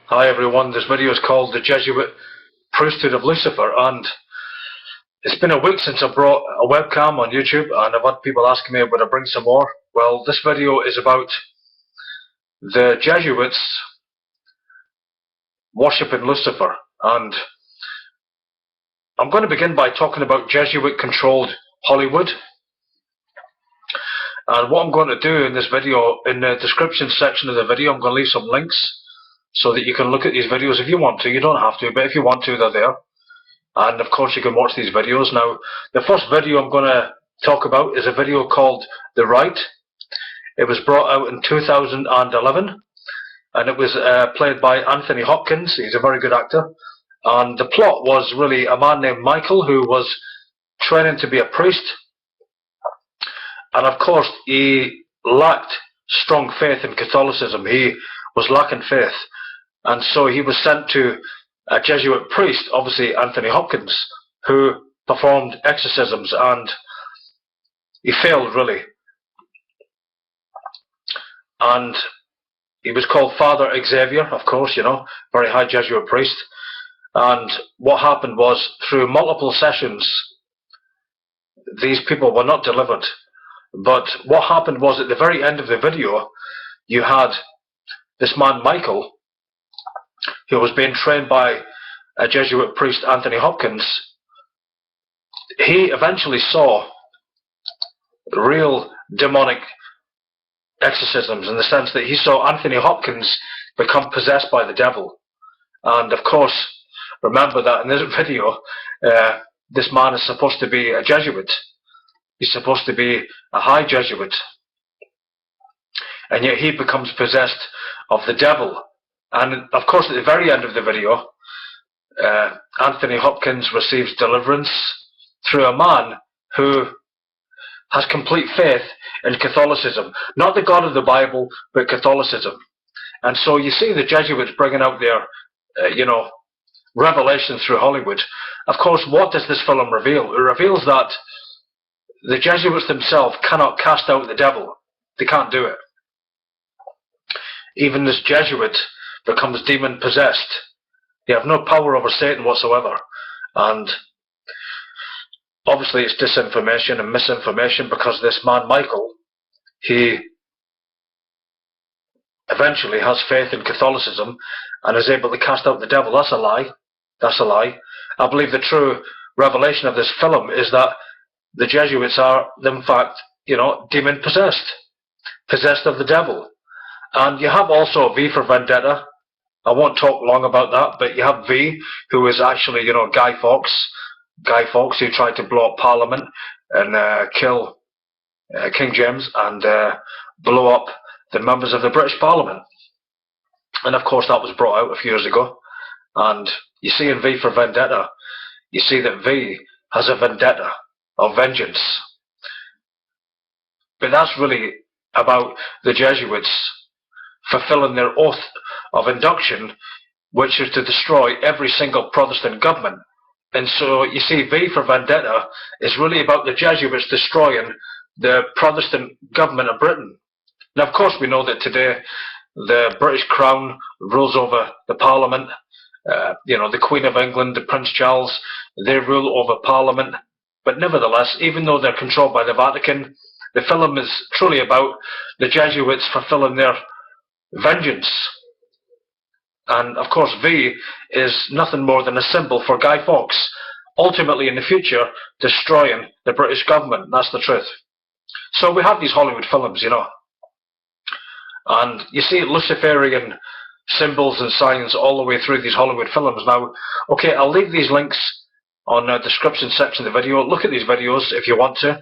Hi everyone, this video is called The Jesuit Priesthood of Lucifer, and it's been a week since I brought a webcam on YouTube, and I've had people asking me would I bring some more. Well, this video is about the Jesuits worshipping Lucifer, and I'm going to begin by talking about Jesuit-controlled Hollywood. And what I'm going to do in this video, in the description section of the video, I'm going to leave some links so that you can look at these videos if you want to. You don't have to, but if you want to, they're there. And of course you can watch these videos. Now, the first video I'm going to talk about is a video called The Right. It was brought out in 2011, and it was played by Anthony Hopkins. He's a very good actor. And the plot was really a man named Michael who was training to be a priest. And of course, he lacked strong faith in Catholicism. He was lacking faith. And so he was sent to a Jesuit priest, obviously Anthony Hopkins, who performed exorcisms, and he failed really. And he was called Father Xavier, of course, you know, very high Jesuit priest. And what happened was, through multiple sessions, these people were not delivered. But what happened was, at the very end of the video, you had this man Michael, who was being trained by a Jesuit priest, Anthony Hopkins. He eventually saw real demonic exorcisms, in the sense that he saw Anthony Hopkins become possessed by the devil. And of course, remember that in this video, this man is supposed to be a Jesuit. He's supposed to be a high Jesuit. And yet he becomes possessed of the devil. And of course, at the very end of the video, Anthony Hopkins receives deliverance through a man who has complete faith in Catholicism. Not the God of the Bible, but Catholicism. And so you see the Jesuits bringing out their, revelation through Hollywood. Of course, what does this film reveal? It reveals that the Jesuits themselves cannot cast out the devil. They can't do it. Even this Jesuit becomes demon-possessed. They have no power over Satan whatsoever. And obviously it's disinformation and misinformation, because this man Michael, he eventually has faith in Catholicism and is able to cast out the devil. That's a lie. That's a lie. I believe the true revelation of this film is that the Jesuits are, in fact, demon-possessed, possessed of the devil. And you have also V for Vendetta. I won't talk long about that, but you have V, who is actually, Guy Fawkes. Guy Fawkes, who tried to blow up Parliament and kill King James and blow up the members of the British Parliament. And of course, that was brought out a few years ago. And you see in V for Vendetta, you see that V has a vendetta of vengeance. But that's really about the Jesuits fulfilling their oath of induction, which is to destroy every single Protestant government. And so you see, V for Vendetta is really about the Jesuits destroying the Protestant government of Britain. Now, of course, we know that today the British Crown rules over the Parliament. The Queen of England, the Prince Charles, they rule over Parliament. But nevertheless, even though they're controlled by the Vatican, the film is truly about the Jesuits fulfilling their vengeance. And of course, V is nothing more than a symbol for Guy Fawkes, ultimately in the future destroying the British government. That's the truth. So we have these Hollywood films, and you see Luciferian symbols and signs all the way through these Hollywood films. Now, okay, I'll leave these links on the description section of the video. Look at these videos if you want to,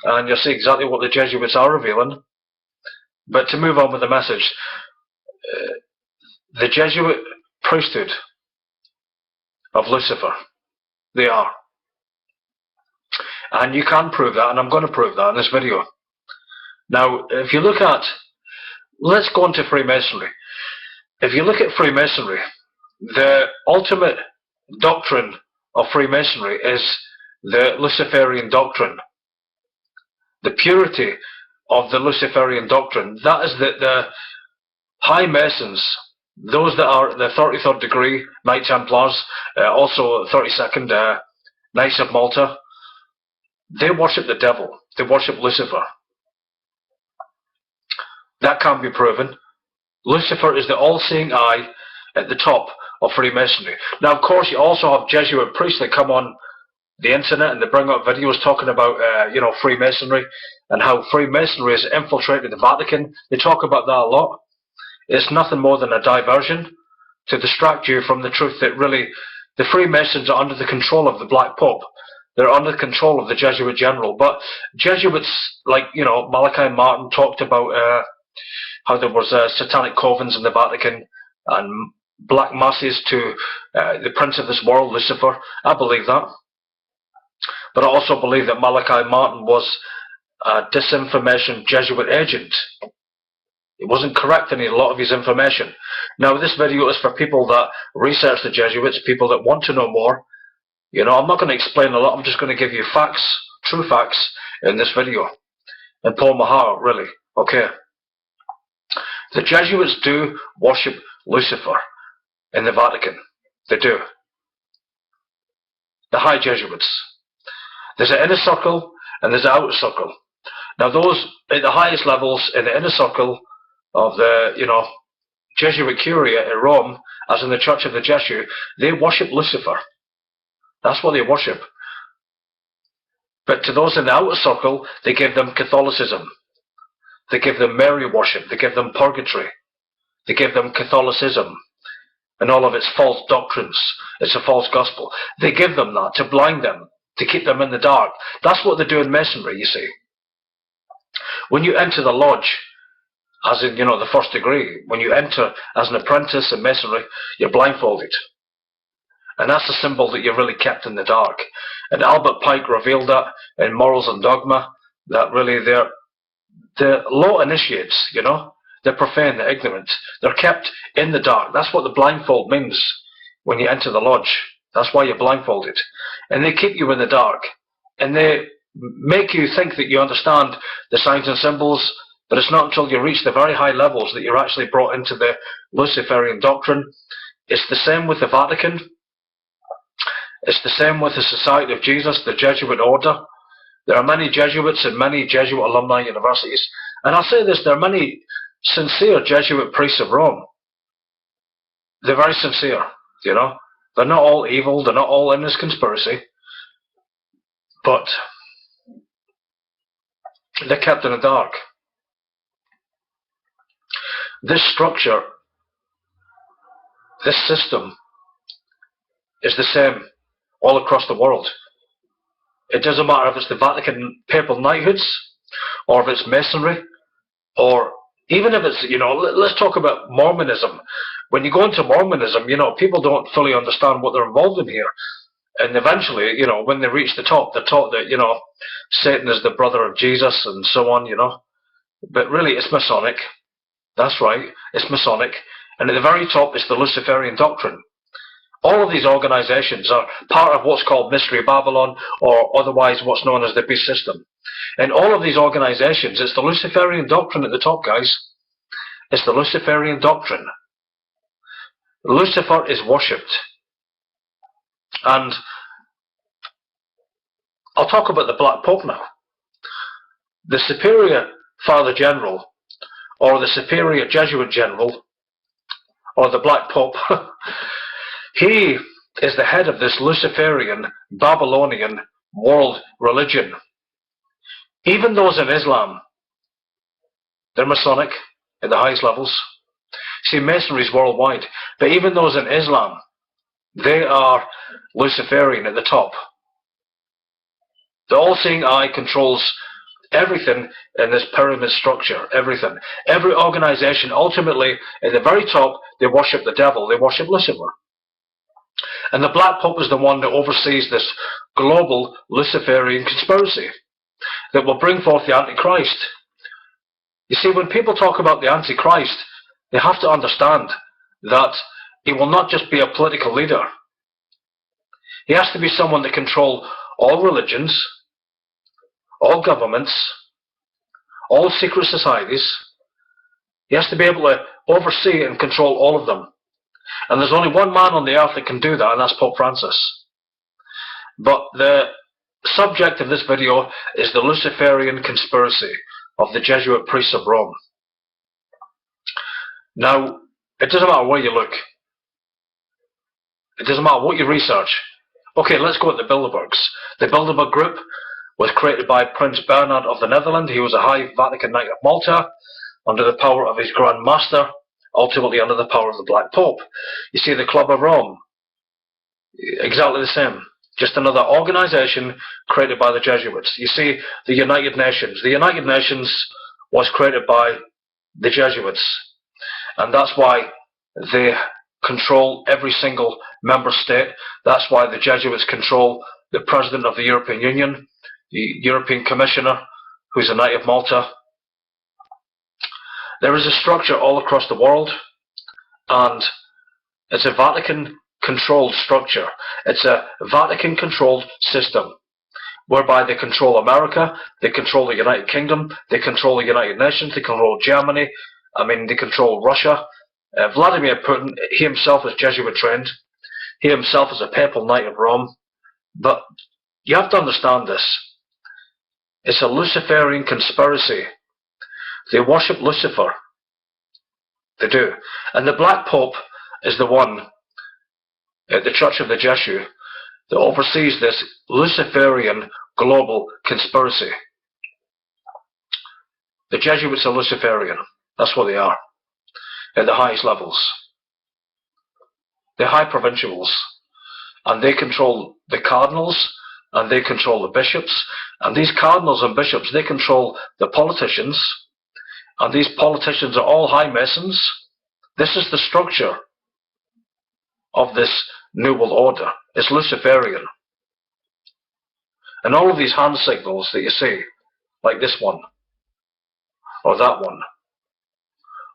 and you'll see exactly what the Jesuits are revealing. But to move on with the message, the Jesuit priesthood of Lucifer, they are. And you can prove that, and I'm going to prove that in this video. Now, if you look at, let's go into Freemasonry. If you look at Freemasonry, the ultimate doctrine of Freemasonry is the Luciferian doctrine. The purity of the Luciferian doctrine, that is that the High Masons Those that are the 33rd degree Knight Templars, also 32nd Knights of Malta, they worship the devil. They worship Lucifer. That can't be proven. Lucifer is the all-seeing eye at the top of Freemasonry. Now, of course, you also have Jesuit priests that come on the internet and they bring up videos talking about, Freemasonry and how Freemasonry has infiltrated the Vatican. They talk about that a lot. It's nothing more than a diversion to distract you from the truth that really the Freemasons are under the control of the Black Pope. They're under the control of the Jesuit general. But Jesuits like, Malachi Martin talked about how there was satanic covens in the Vatican and black masses to the prince of this world, Lucifer. I believe that. But I also believe that Malachi Martin was a disinformation Jesuit agent. It wasn't correct in a lot of his information. Now, this video is for people that research the Jesuits, people that want to know more. I'm not going to explain a lot. I'm just going to give you facts, true facts, in this video. And pour my heart out, really. Okay. The Jesuits do worship Lucifer in the Vatican. They do. The High Jesuits. There's an inner circle and there's an outer circle. Now, those at the highest levels in the inner circle of the, Jesuit Curia in Rome, as in the Church of the Jesuit, they worship Lucifer. That's what they worship. But to those in the outer circle, they give them Catholicism. They give them Mary worship. They give them purgatory. They give them Catholicism and all of its false doctrines. It's a false gospel. They give them that to blind them, to keep them in the dark. That's what they do in Masonry, you see. When you enter the lodge, as in, the first degree, when you enter as an apprentice in Masonry, you're blindfolded. And that's a symbol that you're really kept in the dark. And Albert Pike revealed that in Morals and Dogma, that really they're low initiates, they're profane, they're ignorant. They're kept in the dark. That's what the blindfold means when you enter the lodge. That's why you're blindfolded. And they keep you in the dark. And they make you think that you understand the signs and symbols, but it's not until you reach the very high levels that you're actually brought into the Luciferian doctrine. It's the same with the Vatican. It's the same with the Society of Jesus, the Jesuit order. There are many Jesuits and many Jesuit alumni universities. And I'll say this, there are many sincere Jesuit priests of Rome. They're very sincere, They're not all evil, they're not all in this conspiracy. But they're kept in the dark. This structure, this system, is the same all across the world. It doesn't matter if it's the Vatican papal knighthoods, or if it's Masonry, or even if it's, let's talk about Mormonism. When you go into Mormonism, people don't fully understand what they're involved in here. And eventually, when they reach the top, they're taught that, Satan is the brother of Jesus and so on, But really, it's Masonic. That's right, it's Masonic. And at the very top is the Luciferian doctrine. All of these organizations are part of what's called Mystery Babylon, or otherwise what's known as the beast system. And all of these organizations, it's the Luciferian doctrine at the top, guys. It's the Luciferian doctrine. Lucifer is worshipped. And I'll talk about the Black Pope now. The Superior Father General, or the Superior Jesuit General, or the Black Pope, he is the head of this Luciferian, Babylonian world religion. Even those in Islam, they're Masonic at the highest levels. See, Masonry is worldwide. But even those in Islam, they are Luciferian at the top. The all-seeing eye controls everything in this pyramid structure, everything. Every organization, ultimately, at the very top, they worship the devil, they worship Lucifer. And the Black Pope is the one that oversees this global Luciferian conspiracy that will bring forth the Antichrist. You see, when people talk about the Antichrist, they have to understand that he will not just be a political leader. He has to be someone that controls all religions, all governments, all secret societies, He has to be able to oversee and control all of them. And there's only one man on the earth that can do that, and that's Pope Francis. But the subject of this video is the Luciferian conspiracy of the Jesuit priests of Rome. Now, it doesn't matter where you look. It doesn't matter what you research. Okay, let's go at the Bilderbergs. The Bilderberg group was created by Prince Bernhard of the Netherlands. He was a High Vatican Knight of Malta, under the power of his Grand Master, ultimately under the power of the Black Pope. You see, the Club of Rome, exactly the same. Just another organization created by the Jesuits. You see, the United Nations. The United Nations was created by the Jesuits. And that's why they control every single member state. That's why the Jesuits control the President of the European Union, the European Commissioner, who's a Knight of Malta. There is a structure all across the world, and it's a Vatican-controlled structure. It's a Vatican-controlled system, whereby they control America, they control the United Kingdom, they control the United Nations, they control Germany, they control Russia. Vladimir Putin, he himself is Jesuit trained. He himself is a papal Knight of Rome. But you have to understand this. It's a Luciferian conspiracy. They worship Lucifer. They do. And the Black Pope is the one at the Church of the Jesuit that oversees this Luciferian global conspiracy. The Jesuits are Luciferian. That's what they are. At the highest levels. They're high provincials. And they control the cardinals, and they control the bishops. And these cardinals and bishops, they control the politicians. And these politicians are all high masons. This is the structure of this New World Order. It's Luciferian. And all of these hand signals that you see, like this one, or that one,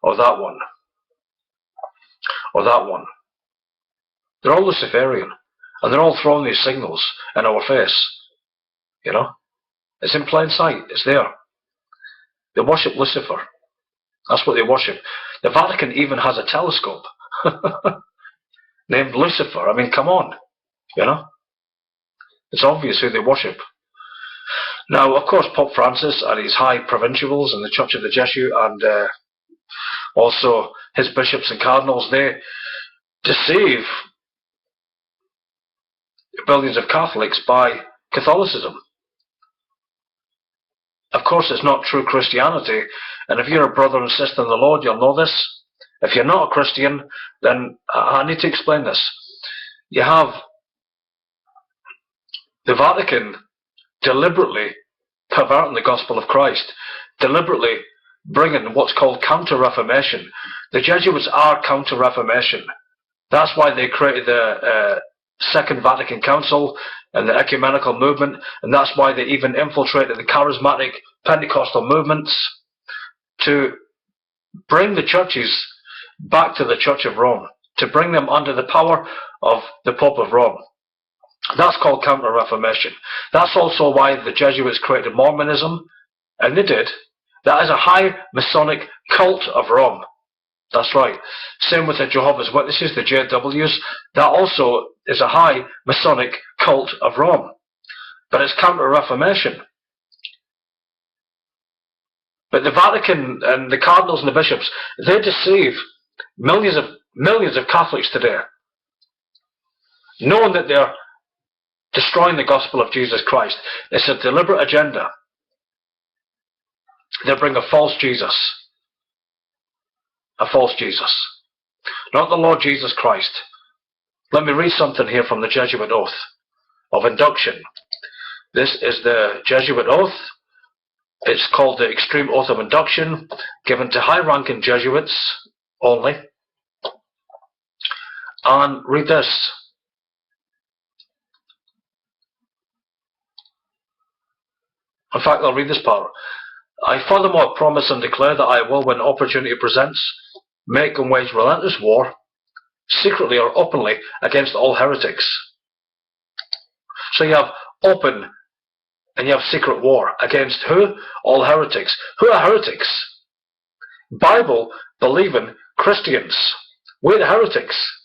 or that one, or that one, they're all Luciferian. And they're all throwing these signals in our face. You know? It's in plain sight. It's there. They worship Lucifer. That's what they worship. The Vatican even has a telescope named Lucifer. Come on. You know? It's obvious who they worship. Now, of course, Pope Francis and his high provincials in the Church of the Jesuit, and also his bishops and cardinals, they deceive billions of Catholics by Catholicism. Of course, it's not true Christianity, and if you're a brother and sister in the Lord, you'll know this. If you're not a Christian, then I need to explain this. You have the Vatican deliberately perverting the gospel of Christ, deliberately bringing what's called counter-reformation. The Jesuits are counter-reformation. That's why they created the Second Vatican Council and the ecumenical movement, and that's why they even infiltrated the charismatic Pentecostal movements to bring the churches back to the Church of Rome, to bring them under the power of the Pope of Rome. That's called counter-reformation. That's also why the Jesuits created Mormonism, and they did. That is a high Masonic cult of Rome. That's right. Same with the Jehovah's Witnesses, the JWs. That also is a high Masonic cult of Rome. But it's counter-reformation. But the Vatican and the cardinals and the bishops, they deceive millions of Catholics today, knowing that they're destroying the gospel of Jesus Christ. It's a deliberate agenda. They bring a false Jesus. A false Jesus. Not the Lord Jesus Christ. Let me read something here from the Jesuit Oath of Induction. This is the Jesuit Oath. It's called the Extreme Oath of Induction, given to high-ranking Jesuits only. And read this. In fact, I'll read this part. I furthermore promise and declare that I will, when opportunity presents, make and wage relentless war, secretly or openly, against all heretics. So you have open and you have secret war. Against who? All heretics. Who are heretics? Bible believing Christians. We're the heretics.